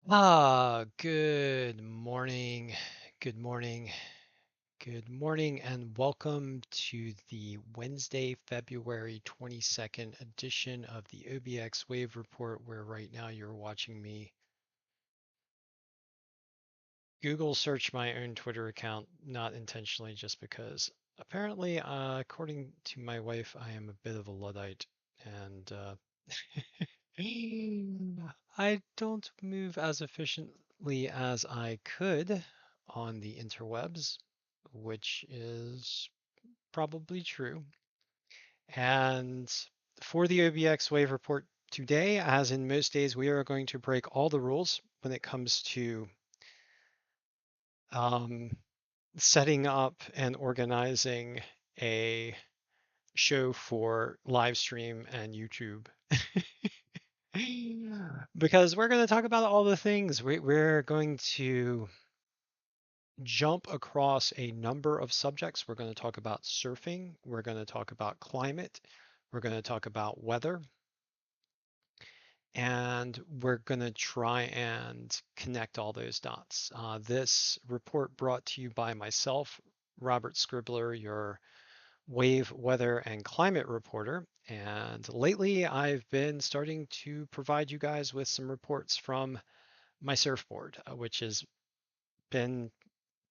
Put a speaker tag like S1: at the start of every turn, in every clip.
S1: Good morning, good morning, good morning, and welcome to the Wednesday, February 22nd edition of the OBX Wave Report, where right now you're watching me Google search my own Twitter account, not intentionally, just because apparently, according to my wife, I am a bit of a Luddite, and I don't move as efficiently as I could on the interwebs, which is probably true. And for the OBX Wave Report today, as in most days, we are going to break all the rules when it comes to um, setting up and organizing a show for live stream and YouTube. Because we're going to talk about all the things. We're going to jump across a number of subjects. We're going to talk about surfing. We're going to talk about climate. We're going to talk about weather. And we're going to try and connect all those dots. This report brought to you by myself, Robert Scribbler, your wave, weather, and climate reporter. And lately, I've been starting to provide you guys with some reports from my surfboard, which has been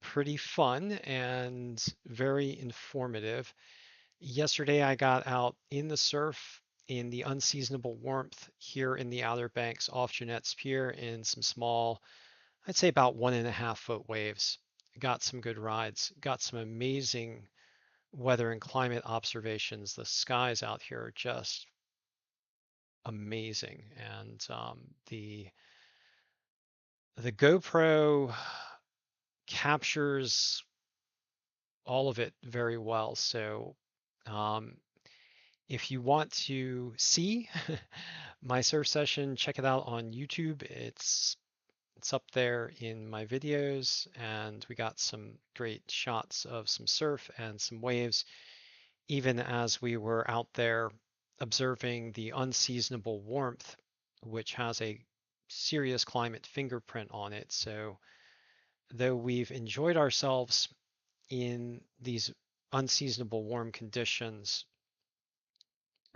S1: pretty fun and very informative. Yesterday, I got out in the surf in the unseasonable warmth here in the Outer Banks off Jeanette's Pier in some small, I'd say about 1.5 foot waves. Got some good rides, got some amazing weather and climate observations. The skies out here are just amazing, and the GoPro captures all of it very well. So um, if you want to see my surf session, check it out on YouTube. It's up there in my videos, and we got some great shots of some surf and some waves, even as we were out there observing the unseasonable warmth, which has a serious climate fingerprint on it. So, though we've enjoyed ourselves in these unseasonable warm conditions,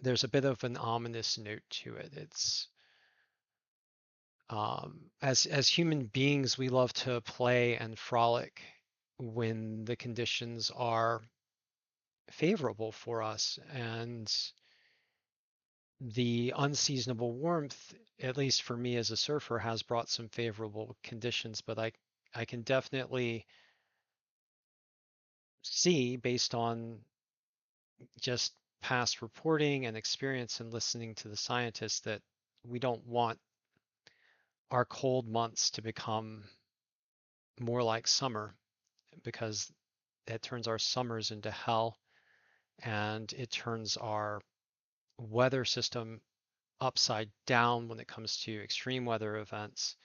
S1: there's a bit of an ominous note to it. It's as human beings, we love to play and frolic when the conditions are favorable for us, and the unseasonable warmth, at least for me as a surfer, has brought some favorable conditions, but I can definitely see based on just past reporting and experience and listening to the scientists that we don't want our cold months to become more like summer, because it turns our summers into hell, and it turns our weather system upside down when it comes to extreme weather events,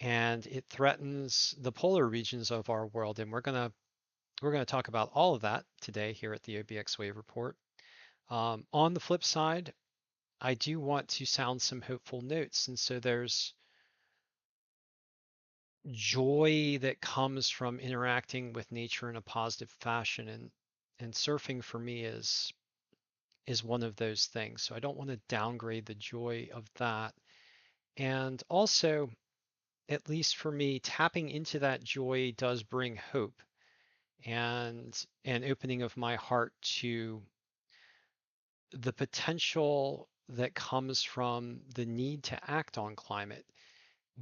S1: and it threatens the polar regions of our world. And we're gonna talk about all of that today here at the OBX Wave Report. On the flip side, I do want to sound some hopeful notes, and so there's joy that comes from interacting with nature in a positive fashion, and surfing for me is one of those things. So I don't want to downgrade the joy of that. And also, at least for me, tapping into that joy does bring hope and an opening of my heart to the potential that comes from the need to act on climate,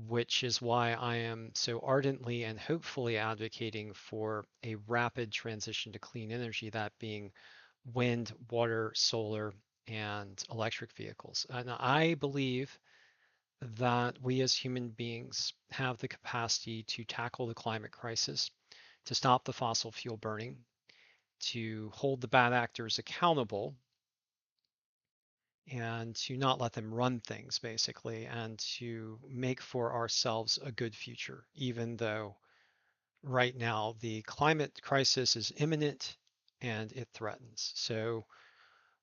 S1: which is why I am so ardently and hopefully advocating for a rapid transition to clean energy, that being wind, water, solar, and electric vehicles. And I believe that we as human beings have the capacity to tackle the climate crisis, to stop the fossil fuel burning, to hold the bad actors accountable, and to not let them run things, basically, and to make for ourselves a good future, even though right now the climate crisis is imminent and it threatens. So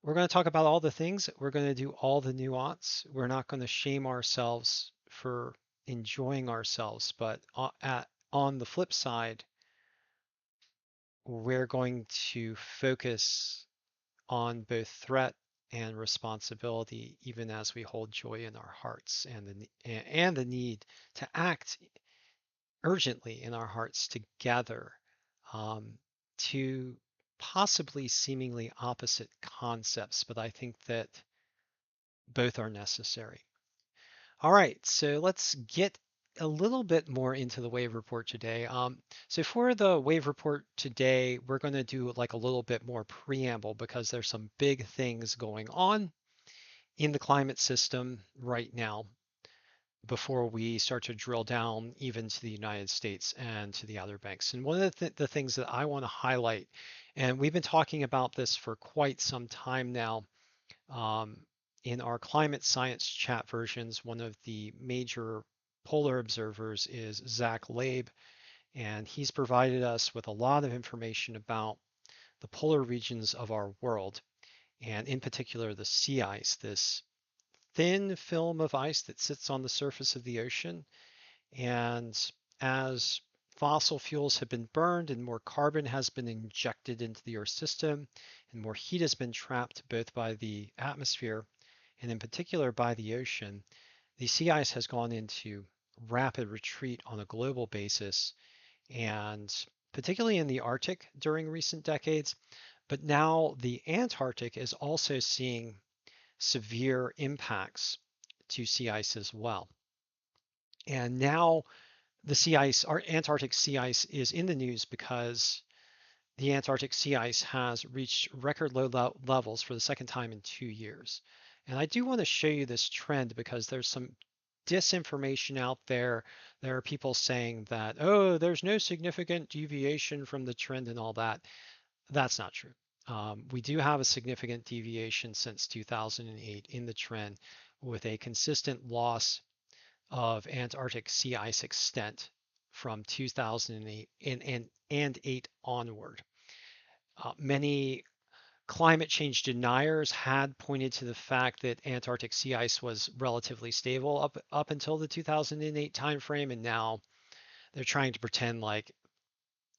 S1: we're going to talk about all the things. We're going to do all the nuance. We're not going to shame ourselves for enjoying ourselves. But on the flip side, we're going to focus on both threat and responsibility, even as we hold joy in our hearts and the need to act urgently in our hearts together, um, to possibly seemingly opposite concepts, but I think that both are necessary. All right, so let's get a little bit more into the wave report today. So for the wave report today, we're going to do like a little bit more preamble because there's some big things going on in the climate system right now before we start to drill down even to the United States and to the Outer Banks. And one of the things that I want to highlight, and we've been talking about this for quite some time now, um, in our climate science chat versions, one of the major polar observers is Zach Labe, and he's provided us with a lot of information about the polar regions of our world, and in particular the sea ice, this thin film of ice that sits on the surface of the ocean. And as fossil fuels have been burned and more carbon has been injected into the Earth system, and more heat has been trapped both by the atmosphere and in particular by the ocean, the sea ice has gone into rapid retreat on a global basis, and particularly in the Arctic during recent decades. But now the Antarctic is also seeing severe impacts to sea ice as well. And now the sea ice, our Antarctic sea ice, is in the news because the Antarctic sea ice has reached record low levels for the second time in 2 years. And I do want to show you this trend because there's some disinformation out there. There are people saying that, oh, there's no significant deviation from the trend and all that. That's not true. We do have a significant deviation since 2008 in the trend, with a consistent loss of Antarctic sea ice extent from 2008 and 8 onward. Many climate change deniers had pointed to the fact that Antarctic sea ice was relatively stable up until the 2008 timeframe, and now they're trying to pretend like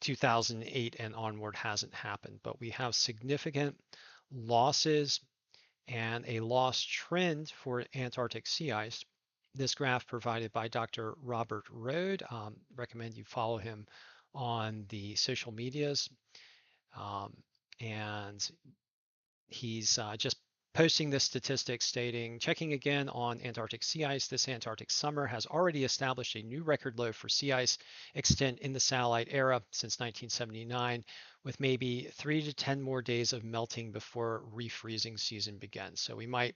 S1: 2008 and onward hasn't happened. But we have significant losses and a loss trend for Antarctic sea ice. This graph provided by Dr. Robert Rode. Recommend you follow him on the social medias. Um, and he's just posting this statistic stating, checking again on Antarctic sea ice, this Antarctic summer has already established a new record low for sea ice extent in the satellite era since 1979, with maybe 3 to 10 more days of melting before refreezing season begins. So we might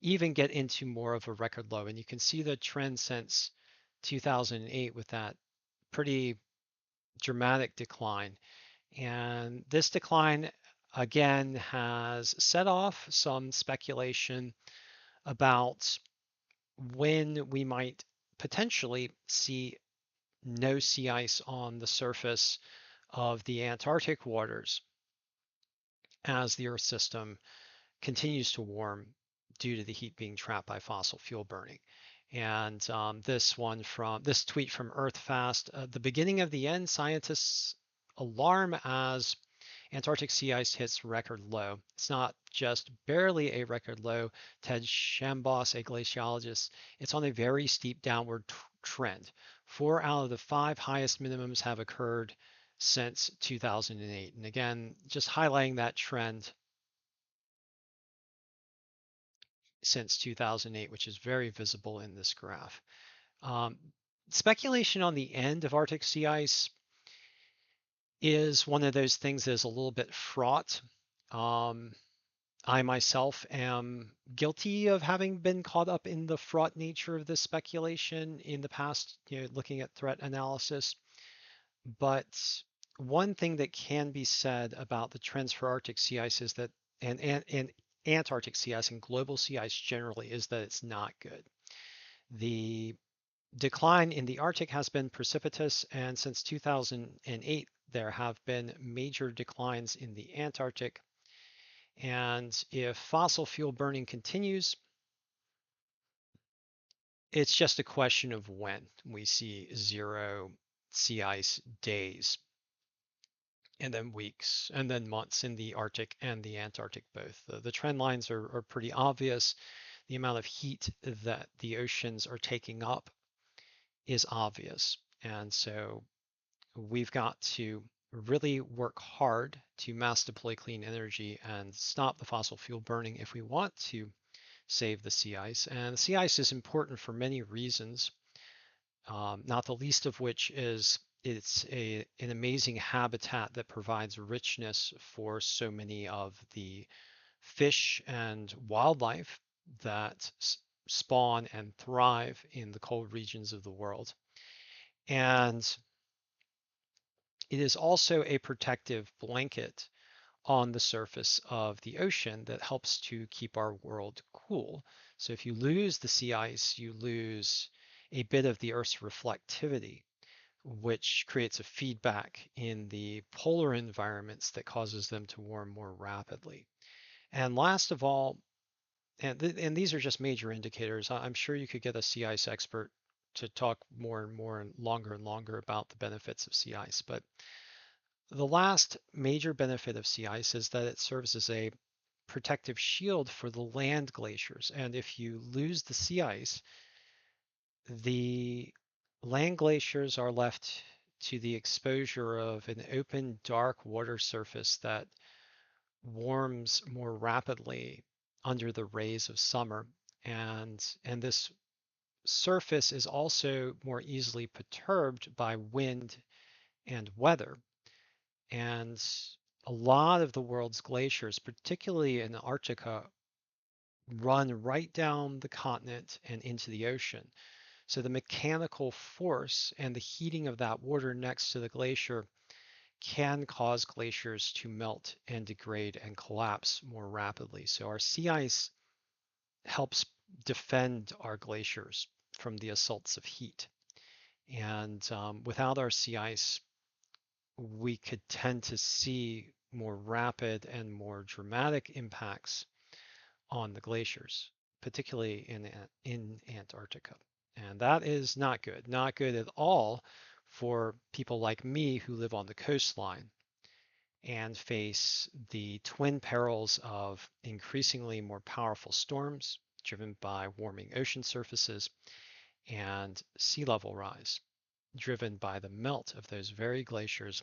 S1: even get into more of a record low. And you can see the trend since 2008 with that pretty dramatic decline. And this decline, again, has set off some speculation about when we might potentially see no sea ice on the surface of the Antarctic waters as the Earth system continues to warm due to the heat being trapped by fossil fuel burning. And this tweet from EarthFast, the beginning of the end, scientists alarm as Antarctic sea ice hits record low. It's not just barely a record low. Ted Shambos, a glaciologist, it's on a very steep downward trend. 4 out of the 5 highest minimums have occurred since 2008. And again, just highlighting that trend since 2008, which is very visible in this graph. Um, Speculation on the end of Arctic sea ice is one of those things that is a little bit fraught. Um, I myself am guilty of having been caught up in the fraught nature of this speculation in the past, looking at threat analysis. But one thing that can be said about the trends for Arctic sea ice is that, and Antarctic sea ice and global sea ice generally, is that it's not good. The decline in the Arctic has been precipitous, and since 2008, there have been major declines in the Antarctic. And if fossil fuel burning continues, It's just a question of when we see zero sea ice days, and then weeks, and then months in the Arctic and the Antarctic both. The trend lines are pretty obvious. The amount of heat that the oceans are taking up is obvious. And so we've got to really work hard to mass deploy clean energy and stop the fossil fuel burning if we want to save the sea ice. And the sea ice is important for many reasons, not the least of which is an amazing habitat that provides richness for so many of the fish and wildlife that spawn and thrive in the cold regions of the world. And it is also a protective blanket on the surface of the ocean that helps to keep our world cool. So if you lose the sea ice, you lose a bit of the Earth's reflectivity, which creates a feedback in the polar environments that causes them to warm more rapidly. And last of all, and these are just major indicators. I'm sure you could get a sea ice expert to talk more and more and longer about the benefits of sea ice. But the last major benefit of sea ice is that it serves as a protective shield for the land glaciers. And if you lose the sea ice, the land glaciers are left to the exposure of an open, dark water surface that warms more rapidly under the rays of summer. And this surface is also more easily perturbed by wind and weather. And a lot of the world's glaciers, particularly in Antarctica, run right down the continent and into the ocean. So the mechanical force and the heating of that water next to the glacier can cause glaciers to melt and degrade and collapse more rapidly. So our sea ice helps defend our glaciers from the assaults of heat. And without our sea ice, we could tend to see more rapid and more dramatic impacts on the glaciers, particularly in Antarctica. And that is not good, not good at all for people like me who live on the coastline and face the twin perils of increasingly more powerful storms driven by warming ocean surfaces and sea level rise driven by the melt of those very glaciers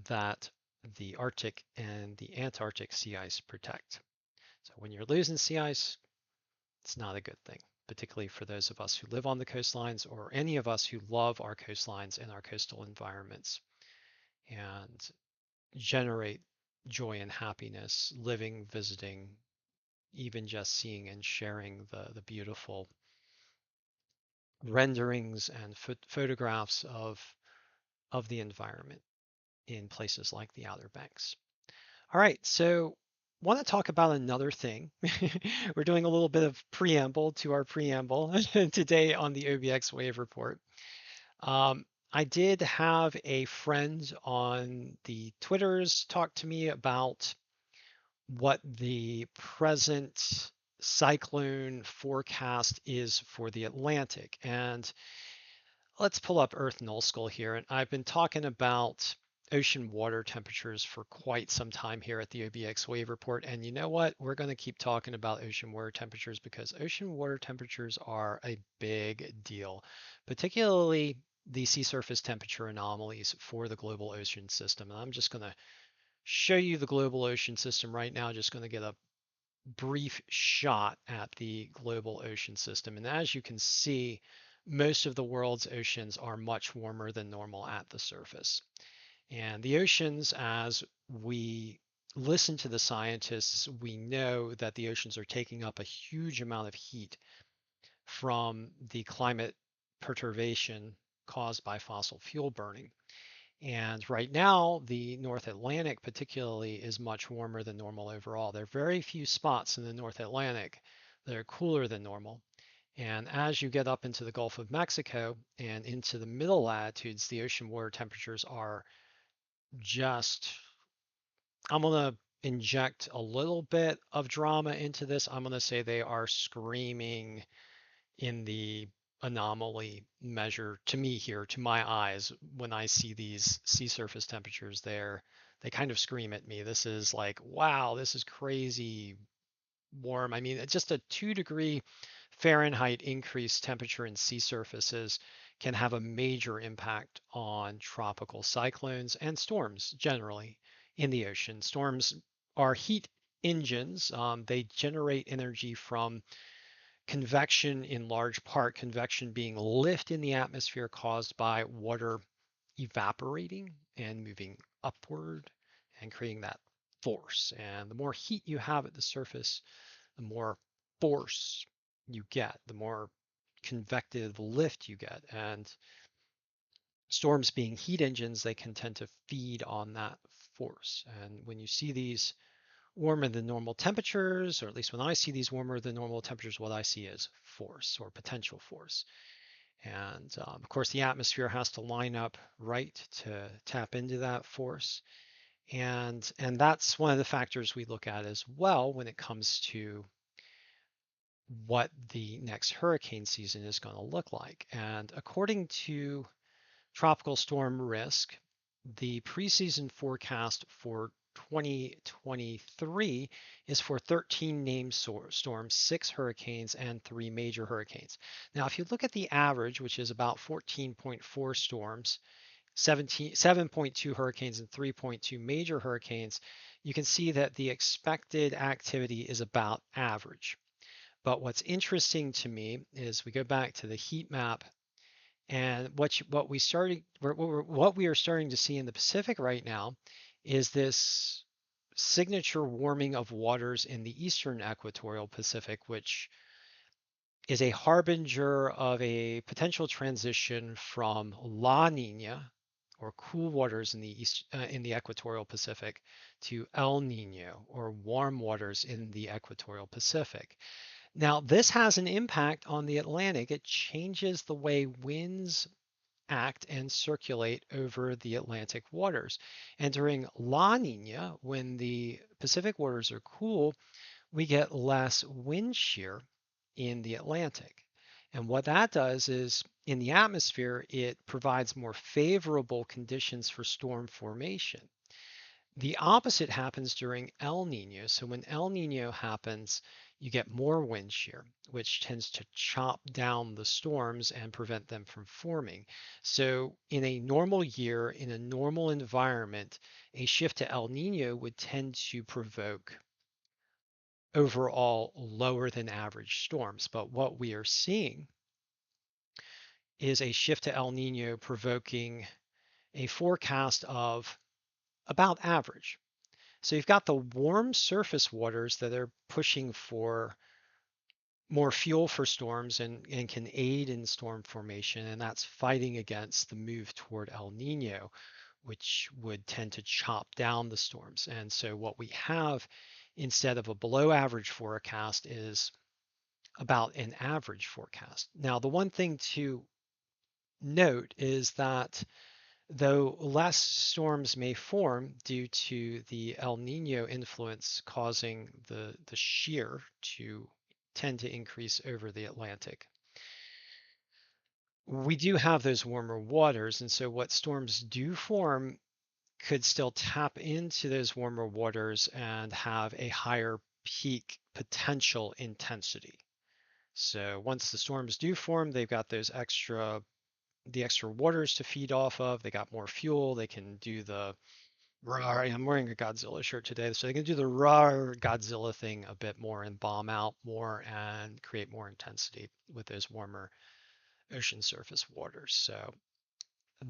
S1: that the Arctic and the Antarctic sea ice protect. So when you're losing sea ice, it's not a good thing, particularly for those of us who live on the coastlines or any of us who love our coastlines and our coastal environments and generate joy and happiness living, visiting, even just seeing and sharing the beautiful renderings and photographs of the environment in places like the Outer Banks. All right, so want to talk about another thing. We're doing a little bit of preamble to our preamble today on the OBX Wave Report. I did have a friend on the Twitters talk to me about what the present cyclone forecast is for the Atlantic. And let's pull up Earth Null School here. And I've been talking about ocean water temperatures for quite some time here at the OBX Wave Report. And you know what? We're going to keep talking about ocean water temperatures because ocean water temperatures are a big deal, particularly the sea surface temperature anomalies for the global ocean system. And I'm just going to show you the global ocean system right now, just going to get a brief shot at the global ocean system. And as you can see, most of the world's oceans are much warmer than normal at the surface. And the oceans, as we listen to the scientists, we know that the oceans are taking up a huge amount of heat from the climate perturbation caused by fossil fuel burning. And right now, the North Atlantic particularly is much warmer than normal overall. There are very few spots in the North Atlantic that are cooler than normal. And as you get up into the Gulf of Mexico and into the middle latitudes, the ocean water temperatures are just, I'm going to inject a little bit of drama into this. I'm going to say they are screaming in the anomaly measure to me here, to my eyes, when I see these sea surface temperatures there, they kind of scream at me. This is like, wow, this is crazy warm. I mean, it's just a 2 degree Fahrenheit increased temperature in sea surfaces can have a major impact on tropical cyclones and storms generally in the ocean. Storms are heat engines. They generate energy from convection in large part, convection being lift in the atmosphere caused by water evaporating and moving upward and creating that force. And the more heat you have at the surface, the more force you get, the more convective lift you get. And storms being heat engines, they can tend to feed on that force. And when you see these warmer than normal temperatures, or at least when I see these warmer than normal temperatures, what I see is force or potential force. And of course, the atmosphere has to line up right to tap into that force. And that's one of the factors we look at as well when it comes to what the next hurricane season is going to look like. And according to Tropical Storm Risk, the preseason forecast for 2023 is for 13 named storms, 6 hurricanes, and 3 major hurricanes. Now, if you look at the average, which is about 14.4 storms, 7.2 hurricanes, and 3.2 major hurricanes, you can see that the expected activity is about average. But what's interesting to me is we go back to the heat map, and what we are starting to see in the Pacific right now is this signature warming of waters in the eastern equatorial Pacific, which is a harbinger of a potential transition from La Nina, or cool waters in the equatorial Pacific, to El Nino, or warm waters in the equatorial Pacific. Now, this has an impact on the Atlantic. It changes the way winds act and circulate over the Atlantic waters. And during La Nina, when the Pacific waters are cool, we get less wind shear in the Atlantic. And what that does is in the atmosphere, it provides more favorable conditions for storm formation. The opposite happens during El Nino. So when El Nino happens, you get more wind shear, which tends to chop down the storms and prevent them from forming. So in a normal year, in a normal environment, a shift to El Nino would tend to provoke overall lower than average storms. But what we are seeing is a shift to El Nino provoking a forecast of about average. So you've got the warm surface waters that are pushing for more fuel for storms and can aid in storm formation, and that's fighting against the move toward El Nino, which would tend to chop down the storms. And so what we have instead of a below average forecast is about an average forecast. Now, the one thing to note is that though less storms may form due to the El Nino influence causing the shear to tend to increase over the Atlantic, we do have those warmer waters. And so what storms do form could still tap into those warmer waters and have a higher peak potential intensity. So once the storms do form, they've got the extra waters to feed off of. They got more fuel. They can do the rawr. I'm wearing a Godzilla shirt today, so they can do the rawr Godzilla thing a bit more and bomb out more and create more intensity with those warmer ocean surface waters. So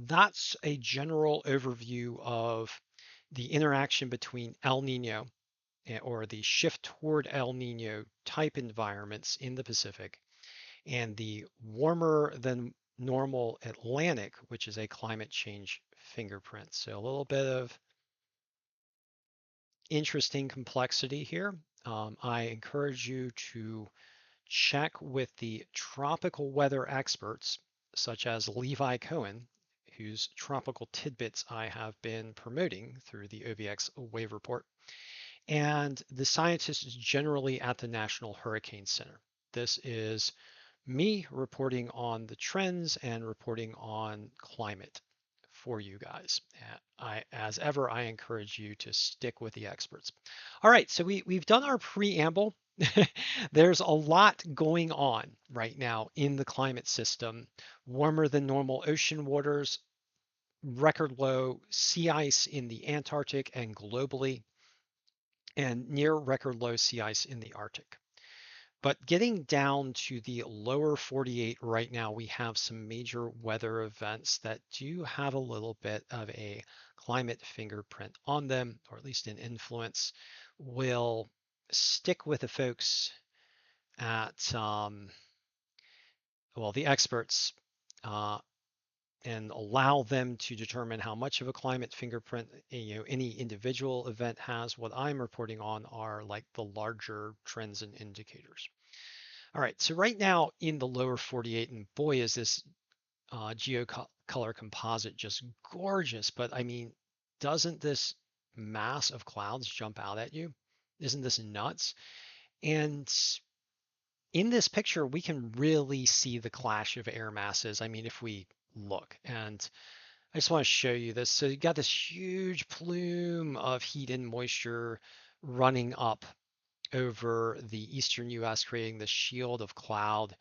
S1: that's a general overview of the interaction between El Nino or the shift toward El Nino type environments in the Pacific and the warmer than normal Atlantic, which is a climate change fingerprint. So a little bit of interesting complexity here. I encourage you to check with the tropical weather experts, such as Levi Cohen, whose tropical tidbits I have been promoting through the OBX wave report, and the scientists generally at the National Hurricane Center. This is me reporting on the trends and reporting on climate for you guys. As ever, I encourage you to stick with the experts. All right, so we've done our preamble. There's a lot going on right now in the climate system. Warmer than normal ocean waters, record low sea ice in the Antarctic and globally, and near record low sea ice in the Arctic. But getting down to the lower 48 right now, we have some major weather events that do have a little bit of a climate fingerprint on them, or at least an influence. We'll stick with the folks at, well, the experts, uh, and allow them to determine how much of a climate fingerprint any individual event has. What I'm reporting on are like the larger trends and indicators. All right, so right now in the lower 48, and boy, is this geocolor composite just gorgeous. But I mean, doesn't this mass of clouds jump out at you? Isn't this nuts? And in this picture, we can really see the clash of air masses. I mean, if we look, and I just want to show you this. So you got this huge plume of heat and moisture running up over the eastern US, creating this shield of cloud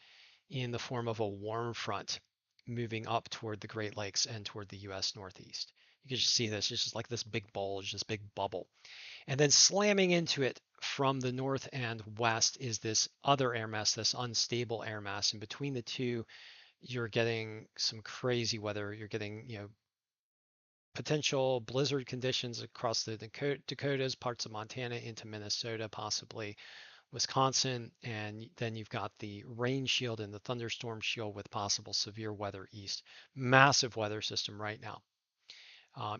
S1: in the form of a warm front moving up toward the Great Lakes and toward the US Northeast. You can just see this. It's just like this big bulge, this big bubble. And then slamming into it from the north and west is this other air mass, this unstable air mass. And between the two, you're getting some crazy weather. You're getting, potential blizzard conditions across the Dakotas, parts of Montana into Minnesota, possibly Wisconsin, and then you've got the rain shield and the thunderstorm shield with possible severe weather east. Massive weather system right now.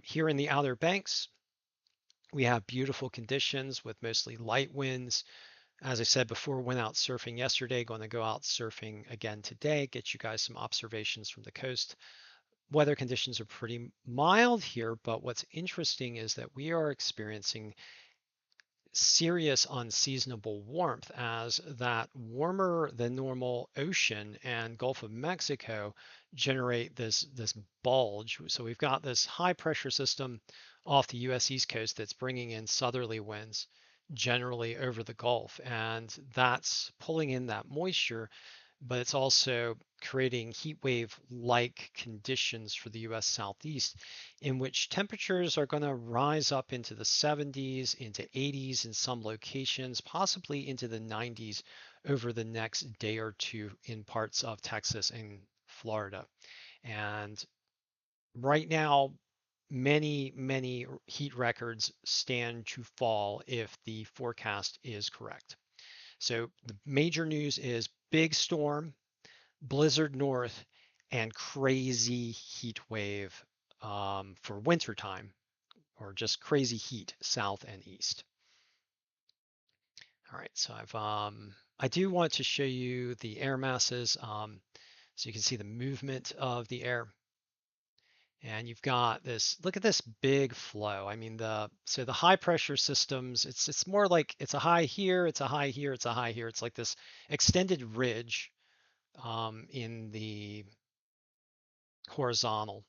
S1: Here in the Outer Banks, we have beautiful conditions with mostly light winds. As I said before, went out surfing yesterday, going to go out surfing again today, get you guys some observations from the coast. Weather conditions are pretty mild here, but what's interesting is that we are experiencing serious unseasonable warmth as that warmer than normal ocean and Gulf of Mexico generate this bulge. So we've got this high pressure system off the US East Coast that's bringing in southerly winds generally over the Gulf, and that's pulling in that moisture, but it's also creating heat wave like conditions for the US Southeast, in which temperatures are going to rise up into the 70s, into 80s in some locations, possibly into the 90s over the next day or two in parts of Texas and Florida. And right now, many heat records stand to fall if the forecast is correct. So the major news is big storm, blizzard north, and crazy heat wave for wintertime, or just crazy heat south and east. All right, so I do want to show you the air masses, so you can see the movement of the air. And you've got this, look at this big flow. I mean, so the high pressure systems, it's more like it's a high here, it's a high here, it's a high here. It's like this extended ridge in the horizontal,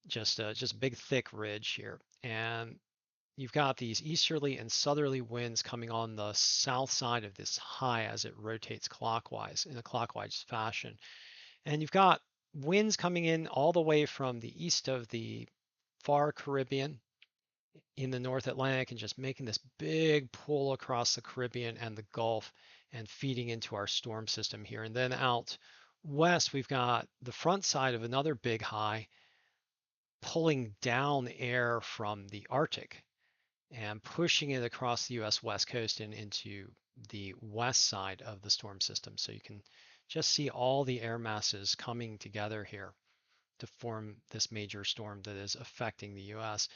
S1: just a big thick ridge here. And you've got these easterly and southerly winds coming on the south side of this high as it rotates clockwise in a clockwise fashion. And you've got winds coming in all the way from the east of the far Caribbean in the North Atlantic and just making this big pull across the Caribbean and the Gulf and feeding into our storm system here. And then out west, we've got the front side of another big high pulling down air from the Arctic and pushing it across the US West Coast and into the west side of the storm system. So you can just see all the air masses coming together here to form this major storm that is affecting the US.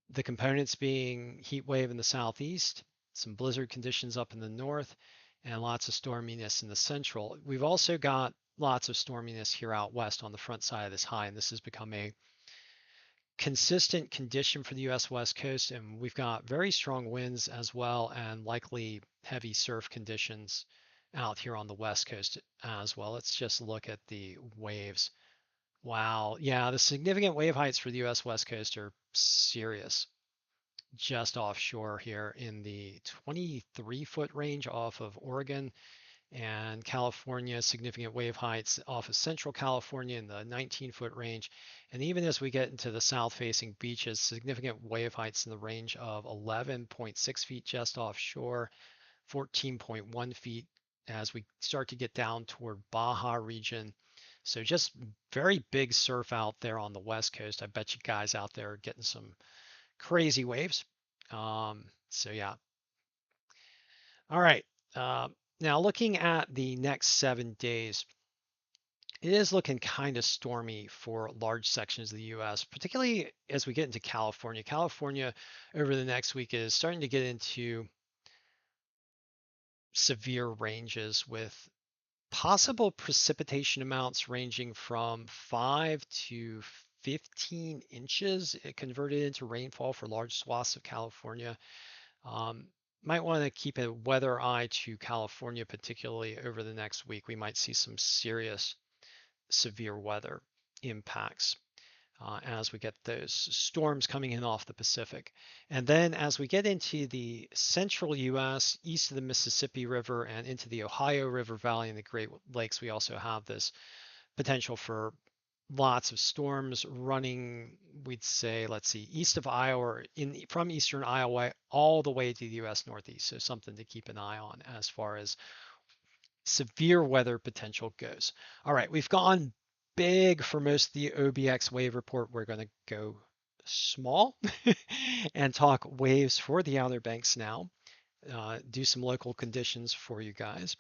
S1: The components being heat wave in the southeast, some blizzard conditions up in the north, and lots of storminess in the central. We've also got lots of storminess here out west on the front side of this high, and this has become a consistent condition for the US West Coast, and we've got very strong winds as well and likely heavy surf conditions out here on the West Coast as well. Let's just look at the waves. Wow. Yeah, the significant wave heights for the US West Coast are serious. Just offshore here in the 23-foot range off of Oregon, and California, significant wave heights off of Central California in the 19-foot range. And even as we get into the south-facing beaches, significant wave heights in the range of 11.6 feet just offshore, 14.1 feet as we start to get down toward Baja region. So just very big surf out there on the West Coast. I bet you guys out there are getting some crazy waves. So yeah. All right. Now looking at the next 7 days, it is looking kind of stormy for large sections of the U.S., particularly as we get into California. California over the next week is starting to get into severe ranges with possible precipitation amounts ranging from 5 to 15 inches converted into rainfall for large swaths of California. Um, might want to keep a weather eye to California, particularly over the next week. We might see some serious severe weather impacts as we get those storms coming in off the Pacific. And then as we get into the central US, east of the Mississippi River and into the Ohio River Valley and the Great Lakes, we also have this potential for lots of storms running, we'd say, let's see, east of Iowa, or from eastern Iowa all the way to the US Northeast. So something to keep an eye on as far as severe weather potential goes. All right, we've gone big for most of the OBX wave report. We're going to go small and talk waves for the Outer Banks now. Do some local conditions for you guys.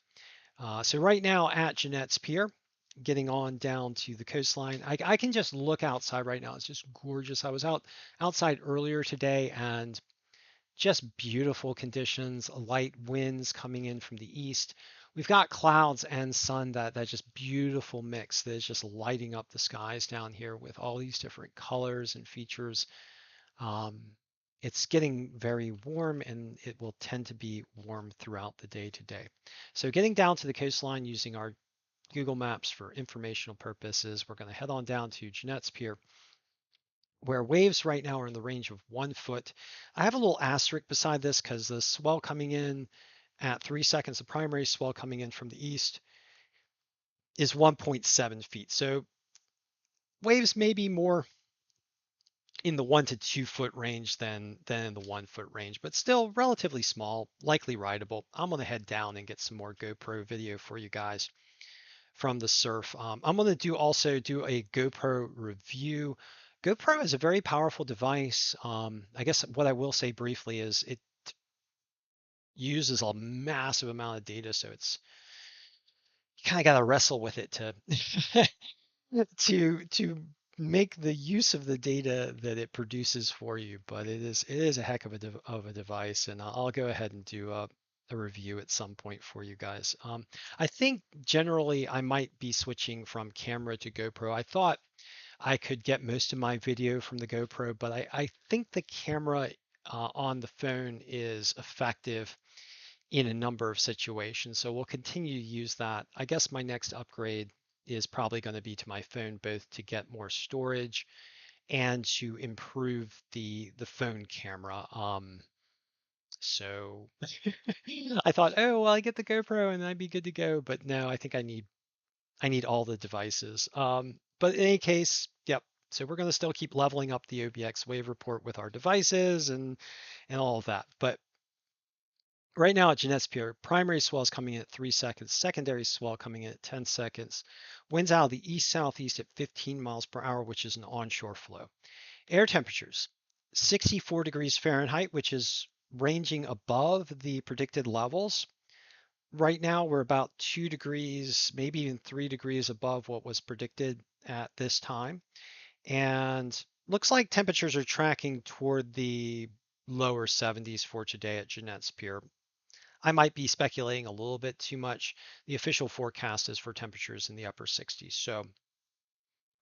S1: So right now at Jeanette's Pier, getting on down to the coastline, I can just look outside right now. It's just gorgeous. I was outside earlier today and just beautiful conditions, light winds coming in from the east. We've got clouds and sun, that just beautiful mix that is just lighting up the skies down here with all these different colors and features. Um, it's getting very warm and it will tend to be warm throughout the day today. So getting down to the coastline using our Google Maps for informational purposes, we're going to head on down to Jeanette's Pier, where waves right now are in the range of 1 foot. I have a little asterisk beside this because the swell coming in at 3 seconds, the primary swell coming in from the east is 1.7 feet. So waves may be more in the 1 to 2 foot range than in the 1 foot range, but still relatively small, likely rideable. I'm going to head down and get some more GoPro video for you guys from the surf. I'm going to also do a GoPro review. GoPro is a very powerful device. I guess what I will say briefly is it uses a massive amount of data, so it's you kind of got to wrestle with it to to make the use of the data that it produces for you. But it is a heck of a device, and I'll go ahead and do a review at some point for you guys. I think generally I might be switching from camera to GoPro. I thought I could get most of my video from the GoPro, but I think the camera on the phone is effective in a number of situations. So we'll continue to use that. I guess my next upgrade is probably going to be to my phone, both to get more storage and to improve the phone camera. So I thought, oh well, I get the GoPro and I'd be good to go. But no, I think I need all the devices. But in any case, yep. So we're going to still keep leveling up the OBX wave report with our devices and all of that. But right now at Jeanette's Pier, primary swell is coming in at 3 seconds, secondary swell coming in at 10 seconds. Winds out of the east-southeast at 15 miles per hour, which is an onshore flow. Air temperatures, 64 degrees Fahrenheit, which is ranging above the predicted levels. Right now, we're about 2 degrees, maybe even 3 degrees above what was predicted at this time. And looks like temperatures are tracking toward the lower 70s for today at Jeanette's Pier. I might be speculating a little bit too much. The official forecast is for temperatures in the upper 60s. So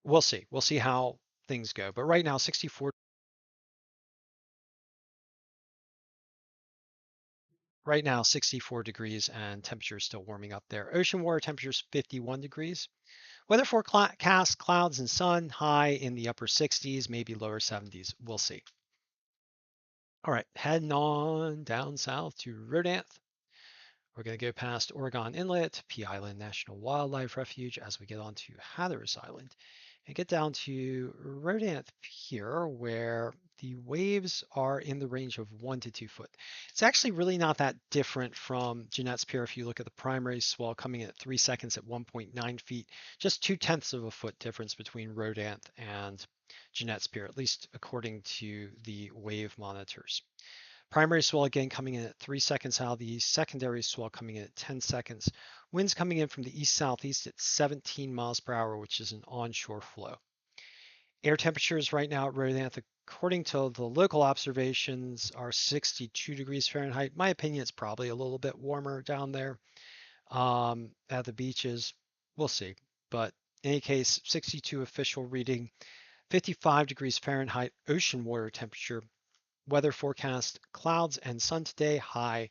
S1: we'll see. We'll see how things go. But right now, 64. right now 64 degrees and temperature is still warming up there. Ocean water temperature is 51 degrees. Weather forecast, clouds and sun, high in the upper 60s, maybe lower 70s. We'll see. All right, heading on down south to Rodanthe. We're going to go past Oregon Inlet, Pea Island National Wildlife Refuge as we get onto Hatteras Island and get down to Rodanthe here, where the waves are in the range of 1 to 2 foot. It's actually really not that different from Jeanette's Pier if you look at the primary swell coming in at 3 seconds at 1.9 feet, just 0.2 of a foot difference between Rodanthe and Jeanette's Pier, at least according to the wave monitors. Primary swell again coming in at 3 seconds out of the east, secondary swell coming in at 10 seconds. Winds coming in from the east-southeast at 17 miles per hour, which is an onshore flow. Air temperatures right now at Rodanthe, according to the local observations, are 62 degrees Fahrenheit. My opinion, it's probably a little bit warmer down there at the beaches. We'll see. But in any case, 62 official reading, 55 degrees Fahrenheit ocean water temperature. Weather forecast, clouds and sun today, high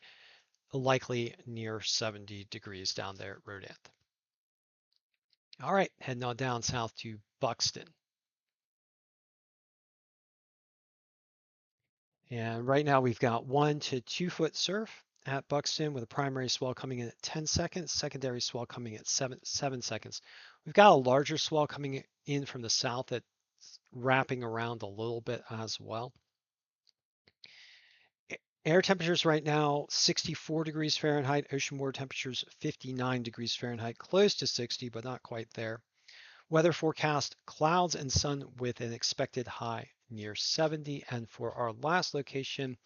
S1: likely near 70 degrees down there at Rodanthe. All right, heading on down south to Buxton. And right now we've got 1 to 2 foot surf at Buxton with a primary swell coming in at 10 seconds, secondary swell coming at 7 seconds. We've got a larger swell coming in from the south that's wrapping around a little bit as well. Air temperatures right now 64 degrees Fahrenheit, ocean water temperatures 59 degrees Fahrenheit, close to 60 but not quite there. Weather forecast, clouds and sun with an expected high near 70. And for our last location,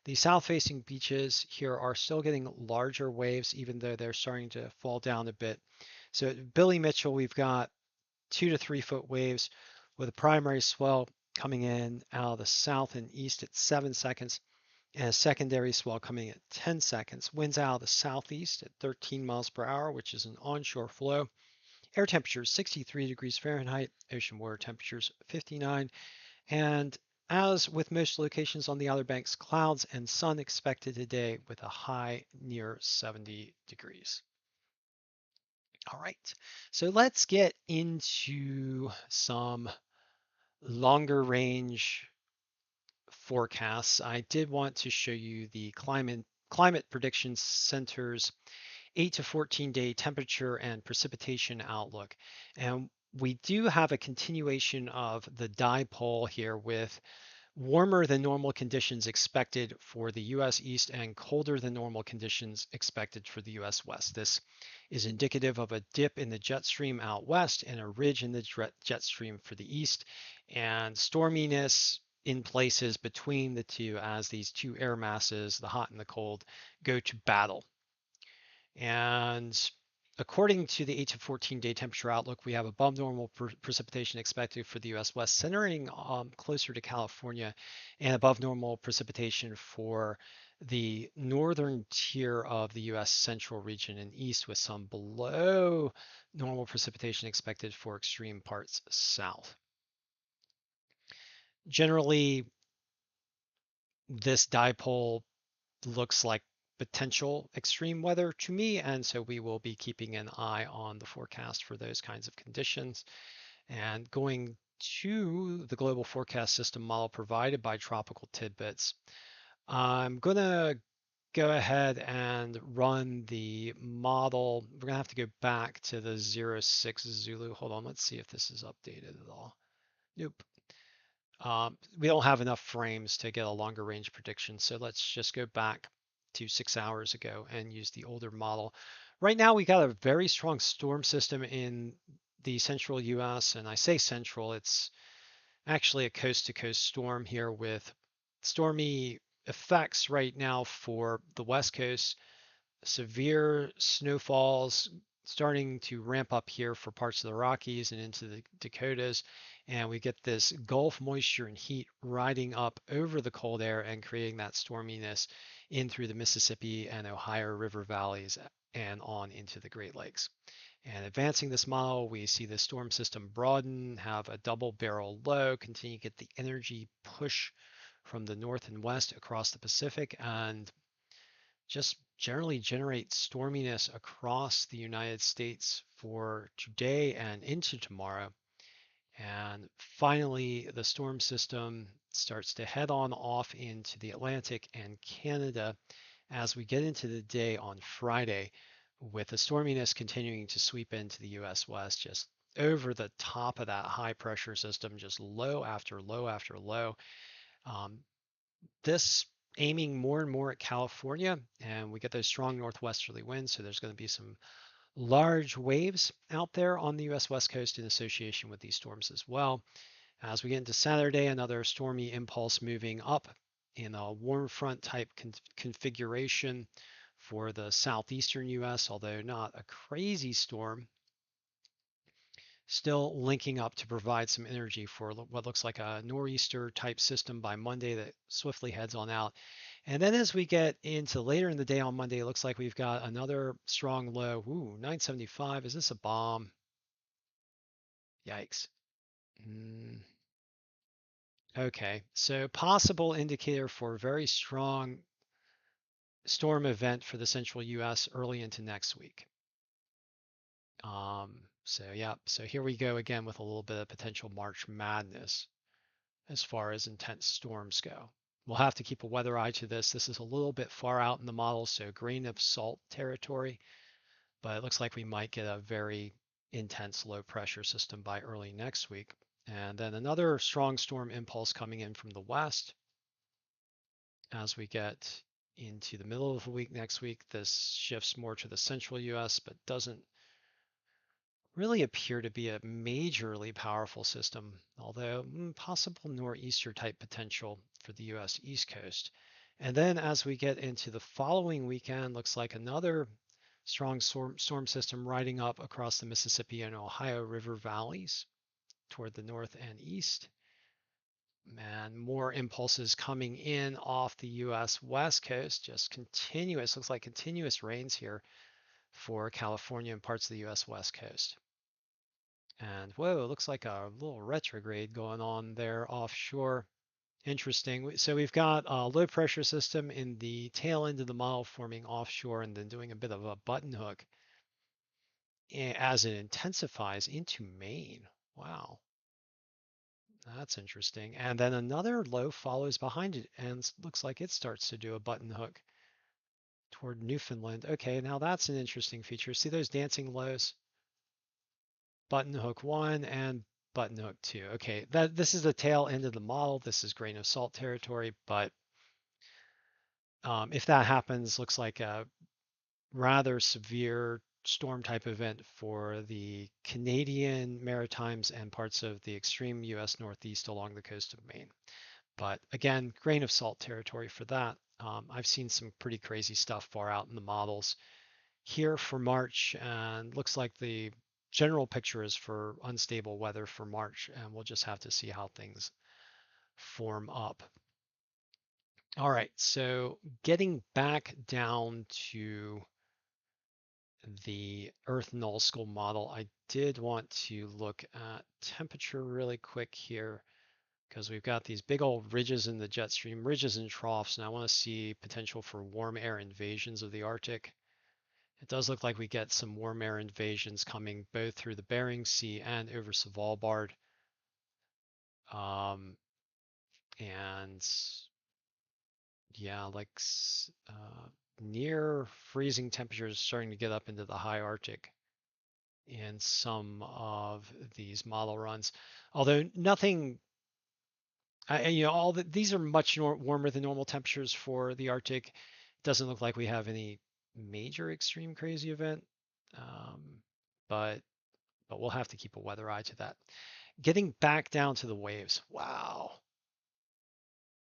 S1: the south-facing beaches here are still getting larger waves, even though they're starting to fall down a bit. So at Billy Mitchell, we've got 2 to 3 foot waves with a primary swell coming in out of the south and east at 7 seconds and a secondary swell coming at 10 seconds. Winds out of the southeast at 13 miles per hour, which is an onshore flow. Air temperatures 63 degrees Fahrenheit, ocean water temperatures 59, and as with most locations on the Outer Banks, clouds and sun expected today with a high near 70 degrees. All right, so let's get into some longer range forecasts. I did want to show you the Climate Prediction Center's 8 to 14 day temperature and precipitation outlook. And we do have a continuation of the dipole here with warmer than normal conditions expected for the US East and colder than normal conditions expected for the US West. This is indicative of a dip in the jet stream out west and a ridge in the jet stream for the east, and storminess in places between the two as these two air masses, the hot and the cold, go to battle. And according to the 8 to 14 day temperature outlook, we have above normal precipitation expected for the US West, centering closer to California, and above normal precipitation for the northern tier of the US Central region and east, with some below normal precipitation expected for extreme parts south. Generally, this dipole looks like potential extreme weather to me, and so we will be keeping an eye on the forecast for those kinds of conditions. And going to the global forecast system model provided by Tropical Tidbits, I'm going to go ahead and run the model. We're going to have to go back to the 06 Zulu. Hold on, let's see if this is updated at all. Nope. We don't have enough frames to get a longer range prediction, so let's just go back to 6 hours ago and use the older model. Right now, we got a very strong storm system in the central US, and I say central, it's actually a coast-to-coast storm here with stormy effects right now for the West Coast, severe snowfalls starting to ramp up here for parts of the Rockies and into the Dakotas. And we get this Gulf moisture and heat riding up over the cold air and creating that storminess in through the Mississippi and Ohio River valleys and on into the Great Lakes. And advancing this model, we see the storm system broaden, have a double barrel low, continue to get the energy push from the north and west across the Pacific, and just generally generate storminess across the United States for today and into tomorrow. And finally, the storm system starts to head on off into the Atlantic and Canada as we get into the day on Friday, with the storminess continuing to sweep into the US West, just over the top of that high pressure system, just low after low after low. Um, this aiming more and more at California, and we get those strong northwesterly winds, so there's going to be some large waves out there on the US West Coast in association with these storms as well. As we get into Saturday, another stormy impulse moving up in a warm front type configuration for the southeastern US, although not a crazy storm, still linking up to provide some energy for what looks like a nor'easter type system by Monday that swiftly heads on out. And then as we get into later in the day on Monday, it looks like we've got another strong low. Ooh, 975. Is this a bomb? Yikes. Mm, okay, so possible indicator for very strong storm event for the central US early into next week. So yeah, so here we go again with a little bit of potential March madness as far as intense storms go. We'll have to keep a weather eye to this. This is a little bit far out in the model, so grain of salt territory, but it looks like we might get a very intense low pressure system by early next week. And then another strong storm impulse coming in from the west as we get into the middle of the week next week. This shifts more to the central US, but doesn't really appear to be a majorly powerful system, although possible nor'easter type potential for the US East Coast. And then as we get into the following weekend, looks like another strong storm system riding up across the Mississippi and Ohio River valleys toward the north and east. And more impulses coming in off the US West Coast, just continuous, looks like continuous rains here for California and parts of the US West Coast. And whoa, it looks like a little retrograde going on there offshore. Interesting. So we've got a low pressure system in the tail end of the model forming offshore and then doing a bit of a button hook as it intensifies into Maine. Wow, that's interesting. And then another low follows behind it and looks like it starts to do a button hook toward Newfoundland. Okay, now that's an interesting feature. See those dancing lows? Button hook one and button hook two. Okay, this is the tail end of the model. This is grain of salt territory, but if that happens, looks like a rather severe storm type event for the Canadian Maritimes and parts of the extreme US Northeast along the coast of Maine. But again, grain of salt territory for that. I've seen some pretty crazy stuff far out in the models here for March, and looks like the general picture is for unstable weather for March, and we'll just have to see how things form up. All right, so getting back down to the Earth null school model, I did want to look at temperature really quick here because we've got these big old ridges in the jet stream, ridges and troughs, and I want to see potential for warm air invasions of the Arctic. It does look like we get some warm air invasions coming both through the Bering Sea and over Svalbard. Um, and yeah, like near freezing temperatures starting to get up into the high Arctic in some of these model runs. Although nothing, all these are much warmer than normal temperatures for the Arctic. It doesn't look like we have any major extreme crazy event, um, but we'll have to keep a weather eye to that. Getting back down to the waves. Wow.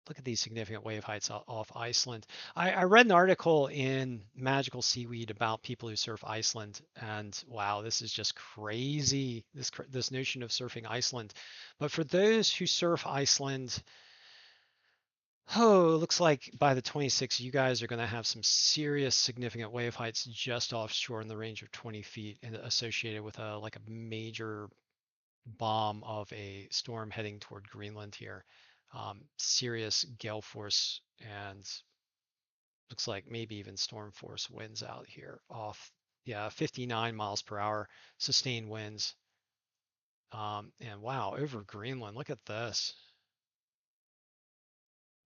S1: Look at these significant wave heights off Iceland. I read an article in Magical Seaweed about people who surf Iceland, and wow, this is just crazy. This notion of surfing Iceland. But for those who surf Iceland, oh, it looks like by the 26th, you guys are going to have some serious significant wave heights just offshore in the range of 20 feet and associated with a like a major bomb of a storm heading toward Greenland here. Serious gale force and looks like maybe even storm force winds out here off, yeah, 59 miles per hour, sustained winds. And wow, over Greenland, look at this.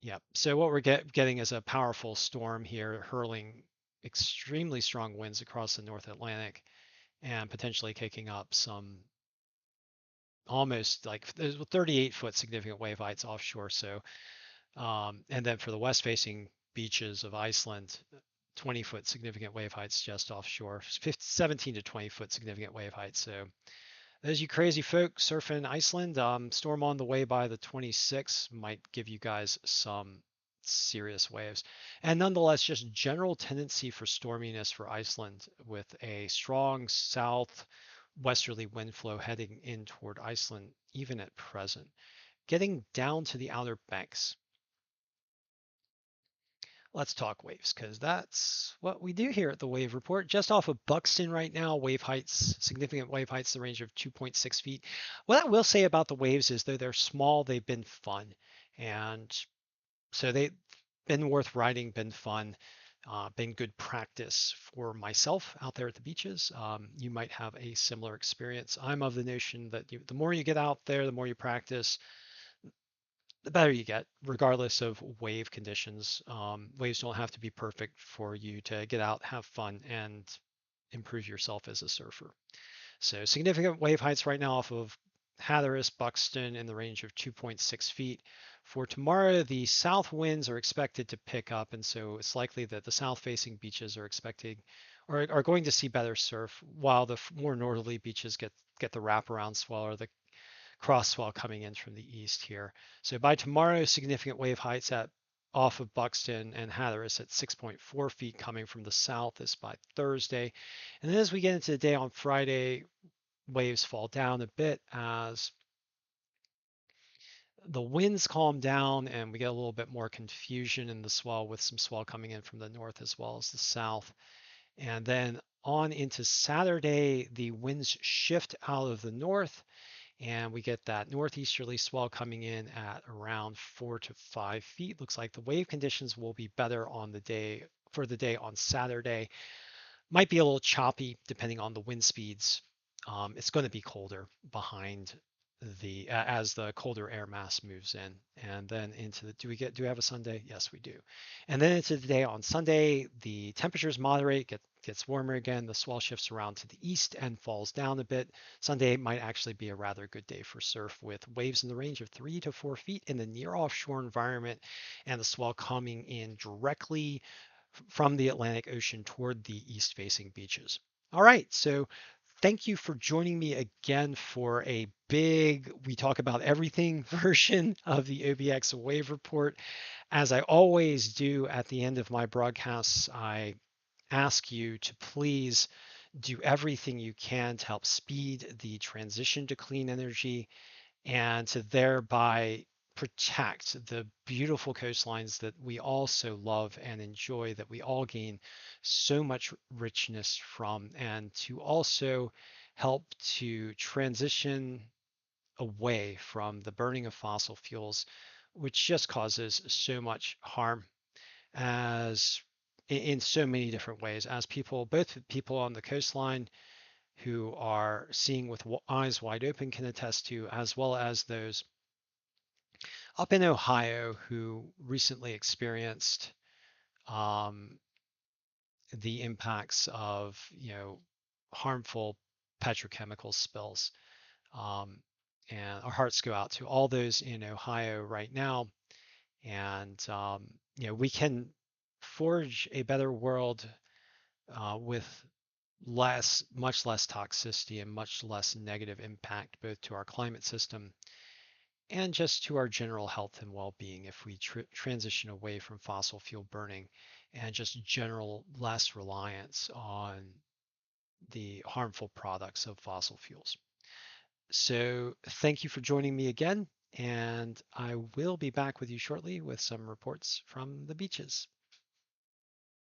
S1: Yep. So what we're getting is a powerful storm here, hurling extremely strong winds across the North Atlantic and potentially kicking up some almost like there's 38-foot significant wave heights offshore. So, and then for the west-facing beaches of Iceland, 20-foot significant wave heights just offshore, 17 to 20-foot significant wave heights. So those you crazy folk surfing Iceland, storm on the way by the 26th might give you guys some serious waves. And nonetheless, just general tendency for storminess for Iceland with a strong southwesterly wind flow heading in toward Iceland, even at present. Getting down to the outer banks. Let's talk waves because that's what we do here at the Wave Report. Just off of Buxton right now, wave heights, significant wave heights, the range of 2.6 feet. What I will say about the waves is though they're small, they've been fun. And so they've been worth riding, been fun, been good practice for myself out there at the beaches. You might have a similar experience. I'm of the notion that the more you get out there, the more you practice, the better you get, regardless of wave conditions. Waves don't have to be perfect for you to get out, have fun, and improve yourself as a surfer. So significant wave heights right now off of Hatteras, Buxton in the range of 2.6 feet. For tomorrow, the south winds are expected to pick up, and so it's likely that the south-facing beaches are expecting or are going to see better surf, while the more northerly beaches get the wraparound swell or the cross swell coming in from the east here. So by tomorrow, significant wave heights at off of Buxton and Hatteras at 6.4 feet coming from the south is by Thursday. And then as we get into the day on Friday, waves fall down a bit as the winds calm down and we get a little bit more confusion in the swell with some swell coming in from the north as well as the south. And then on into Saturday, the winds shift out of the north and we get that northeasterly swell coming in at around 4 to 5 feet. Looks like the wave conditions will be better on the day for the day on Saturday. Might be a little choppy depending on the wind speeds. It's going to be colder behind the as the colder air mass moves in, and then into the do we have a Sunday? Yes, we do. And then into the day on Sunday, the temperatures moderate, gets warmer again. The swell shifts around to the east and falls down a bit. Sunday might actually be a rather good day for surf with waves in the range of 3 to 4 feet in the near offshore environment, and the swell coming in directly from the Atlantic Ocean toward the east-facing beaches. All right, so thank you for joining me again for a big, we talk about everything version of the OBX Wave Report. As I always do at the end of my broadcasts, I ask you to please do everything you can to help speed the transition to clean energy and to thereby protect the beautiful coastlines that we all so love and enjoy, that we all gain so much richness from, and to also help to transition away from the burning of fossil fuels, which just causes so much harm as in so many different ways, as people, both people on the coastline who are seeing with eyes wide open can attest to, as well as those up in Ohio who recently experienced um, the impacts of harmful petrochemical spills. Um, and our hearts go out to all those in Ohio right now. And we can forge a better world with much less toxicity and much less negative impact, both to our climate system and just to our general health and well-being if we transition away from fossil fuel burning and just general less reliance on the harmful products of fossil fuels. So thank you for joining me again, and I will be back with you shortly with some reports from the beaches.